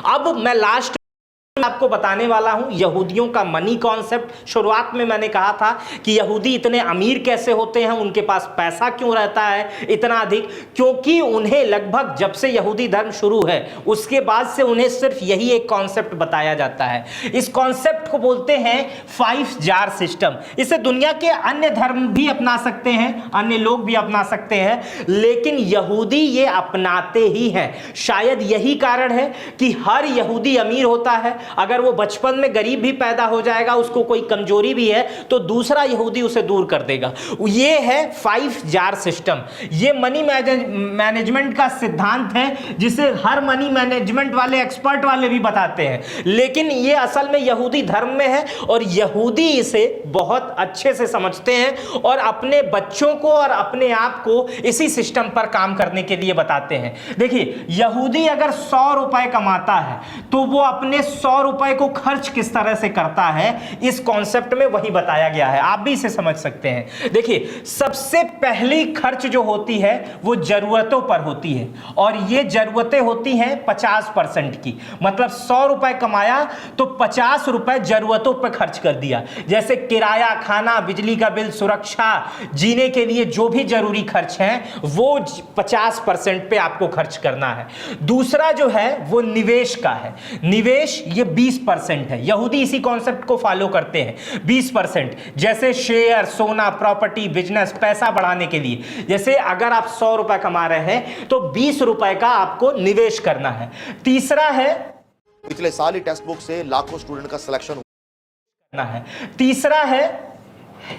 अब मैं लास्ट आपको बताने वाला हूं यहूदियों का मनी कॉन्सेप्ट। शुरुआत में मैंने कहा था कि यहूदी इतने अमीर कैसे होते हैं, उनके पास पैसा क्यों रहता है इतना अधिक, क्योंकि उन्हें लगभग जब से यहूदी धर्म शुरू है उसके बाद से उन्हें सिर्फ यही एक कॉन्सेप्ट बताया जाता है। इस कॉन्सेप्ट को बोलते हैं 5 जार सिस्टम। इसे दुनिया के अन्य धर्म भी अपना सकते हैं, अन्य लोग भी अपना सकते हैं, लेकिन यहूदी ये अपनाते ही हैं। शायद यही कारण है कि हर यहूदी अमीर होता है। अगर वो बचपन में गरीब भी पैदा हो जाएगा, उसको कोई कमजोरी भी है, तो दूसरा यहूदी उसे दूर कर देगा। ये है 5 जार सिस्टम। ये मनी मैनेजमेंट का सिद्धांत है जिसे हर मनी मैनेजमेंट वाले एक्सपर्ट वाले भी बताते हैं, लेकिन ये असल में यहूदी धर्म में है और यहूदी इसे बहुत अच्छे से समझते हैं और अपने बच्चों को और अपने आप को इसी सिस्टम पर काम करने के लिए बताते हैं। देखिए, यहूदी अगर 100 रुपए कमाता है तो वो अपने 100 रुपए को खर्च किस तरह से करता है, इस कॉन्सेप्ट में वही बताया गया है। आप भी इसे समझ सकते हैं। देखिए, सबसे पहली खर्च जो होती है वो जरूरतों पर होती है और ये जरूरतें होती हैं 50% की। मतलब 100 रुपए कमाया तो 50 रुपए जरूरतों पर खर्च कर दिया, जैसे किराया, खाना, बिजली का बिल, सुरक्षा, जीने के लिए जो भी जरूरी खर्च हैं वो 50% पे आपको खर्च करना है। दूसरा जो है वो निवेश का है। निवेश ये 20% है। यहूदी इसी कॉन्सेप्ट को फॉलो करते हैं। 20% जैसे शेयर, सोना, प्रॉपर्टी, बिजनेस, पैसा बढ़ाने के लिए। जैसे अगर आप 100 रुपए कमा रहे हैं तो 20 रुपए का आपको निवेश करना है। तीसरा है, पिछले साल ही टेक्स्ट बुक से लाखों स्टूडेंट का सिलेक्शन करना है। तीसरा है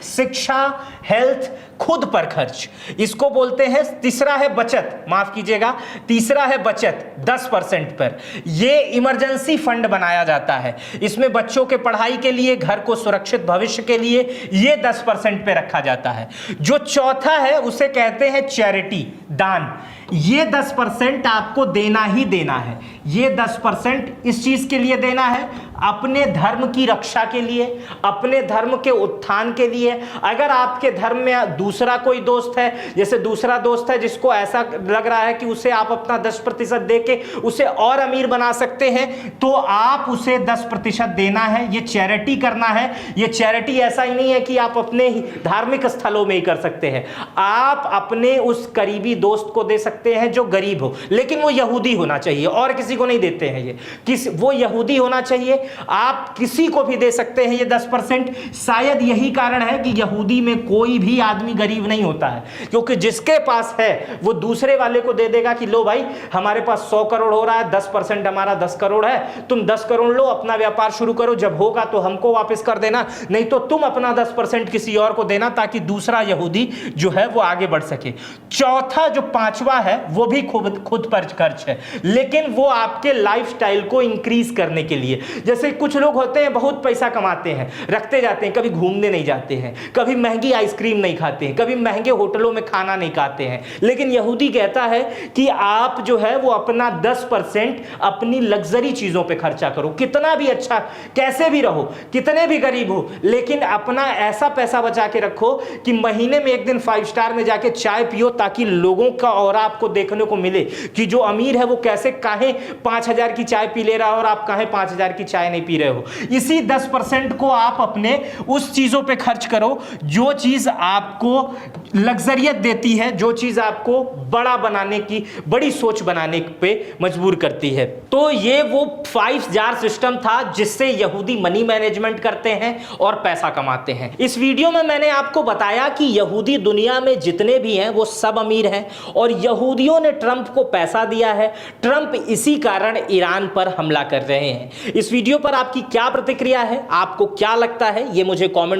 शिक्षा, हेल्थ, खुद पर खर्च, इसको बोलते हैं। तीसरा है बचत, माफ कीजिएगा, तीसरा है बचत 10% पर। ये इमरजेंसी फंड बनाया जाता है। इसमें बच्चों के पढ़ाई के लिए, घर को सुरक्षित भविष्य के लिए ये 10% पे रखा जाता है। जो चौथा है उसे कहते हैं चैरिटी, दान। ये 10% आपको देना ही देना है। ये 10% इस चीज के लिए देना है, अपने धर्म की रक्षा के लिए, अपने धर्म के उत्थान के लिए। अगर आपके धर्म में दूसरा कोई दोस्त है, जैसे दूसरा दोस्त है जिसको ऐसा लग रहा है कि उसे आप अपना 10% देके उसे और अमीर बना सकते हैं, तो आप उसे 10% देना है। ये चैरिटी करना है। ये चैरिटी ऐसा ही नहीं है कि आप अपने ही धार्मिक स्थलों में ही कर सकते हैं। आप अपने उस करीबी दोस्त को दे सकते हैं जो गरीब हो, लेकिन वो यहूदी होना चाहिए, और किसी को नहीं देते हैं। ये वो यहूदी होना चाहिए। आप किसी को भी दे सकते हैं ये 10%। शायद यही कारण है कि यहूदी में कोई भी आदमी गरीब नहीं होता है, क्योंकि जिसके पास है वो दूसरे वाले को दे देगा कि लो भाई, हमारे पास 100 करोड़ हो रहा है, 10% हमारा 10 करोड़ है, तुम 10 करोड़ लो, अपना व्यापार शुरू करो, जब होगा तो हमको वापस कर देना, नहीं तो तुम अपना 10% किसी और को देना, ताकि दूसरा यहूदी जो है वो आगे बढ़ सके। चौथा जो पांचवा है वो भी खुद पर खर्च है, लेकिन वो आपके लाइफस्टाइल को इंक्रीज करने के लिए। जैसे कुछ लोग होते हैं बहुत पैसा कमाते हैं, रखते जाते हैं, कभी घूमने नहीं जाते हैं, कभी महंगी आइसक्रीम नहीं खाते हैं, कभी महंगे होटलों में खाना नहीं खाते हैं। लेकिन यहूदी कहता है कि आप जो है वो अपना 10% अपनी लग्जरी चीजों पे खर्चा करो। कितना भी अच्छा, कैसे भी रहो, कितने भी गरीब हो, लेकिन अपना ऐसा पैसा बचा के रखो कि महीने में एक दिन 5 स्टार में जाके चाय पियो, ताकि लोगों का और आपको देखने को मिले कि जो अमीर है वो कैसे काहे 5000 की चाय पी ले रहा है और आप काहे 5000 की चाय नहीं पी रहे हो। इसी 10% को आप अपने उस चीजों पे खर्च करो जो चीज आपको लग्जरियत देती है, जो चीज आपको बड़ा बनाने की, बड़ी सोच बनाने पे मजबूर करती है। तो ये वो 5 जार सिस्टम था जिससे यहूदी मनी मैनेजमेंट करते हैं और पैसा कमाते हैं। इस वीडियो में मैंने आपको बताया कि यहूदी दुनिया में जितने भी हैं वो सब अमीर हैं और यहूदियों ने ट्रंप को पैसा दिया है। ट्रंप इसी कारण ईरान पर हमला कर रहे हैं। इस वीडियो पर आपकी क्या प्रतिक्रिया है, आपको क्या लगता है, ये मुझे कमेंट